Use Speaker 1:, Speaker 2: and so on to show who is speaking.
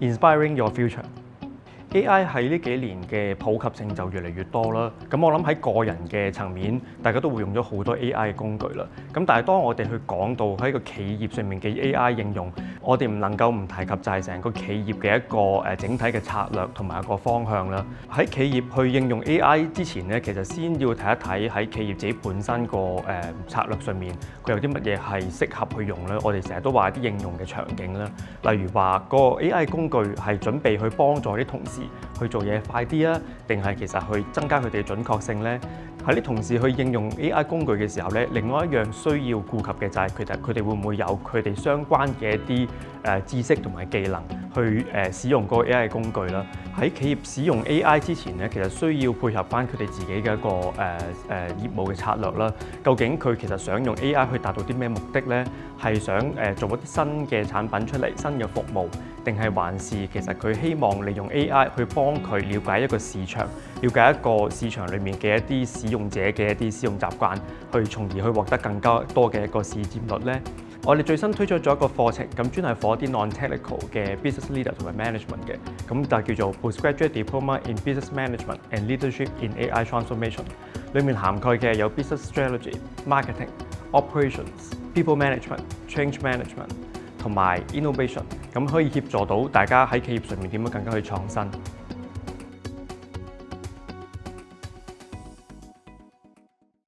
Speaker 1: Inspiring your future。AI 喺呢幾年嘅普及性就越嚟越多啦。咁我諗喺個人嘅層面，大家都會用咗好多 AI 嘅工具啦。咁但係當我哋去講到喺個企業上面嘅 AI 應用，我哋唔能夠唔提及就係成個企業嘅一個整體嘅策略同埋一個方向啦。喺企業去應用 AI 之前咧，其實先要睇一睇喺企業自己本身個策略上面，佢有啲乜嘢係適合去用咧。我哋成日都話啲應用嘅場景啦，例如話個 AI 工具係準備去幫助啲同事去做嘢快啲啊，定係其實去增加佢哋嘅準確性呢？喺啲同事去應用 AI 工具嘅時候咧，另外一樣需要顧及嘅就係佢哋會唔會有佢哋相關嘅一啲知識同埋技能去使用個 AI 工具啦。喺企業使用 AI 之前咧，其實需要配合翻佢哋自己嘅一個業務嘅策略啦。究竟佢其實想用 AI 去達到啲咩目的呢？係想做一啲新嘅產品出嚟，新嘅服務，定係還是其實佢希望利用 AI 去幫佢了解一個市場，了解一個市場裡面嘅一啲使用者嘅一啲使用習慣，去從而去獲得更加多嘅一個市佔率呢？我哋最新推出咗一個課程，咁專係 for 啲 non-technical 嘅 business leader 同埋 management 嘅，咁就叫做 Postgraduate Diploma in Business Management and Leadership in AI Transformation。裡面涵蓋嘅有 business strategy、marketing、operations、people management、change management 同埋 innovation，咁可以協助到大家喺企業上面點樣更加去創新。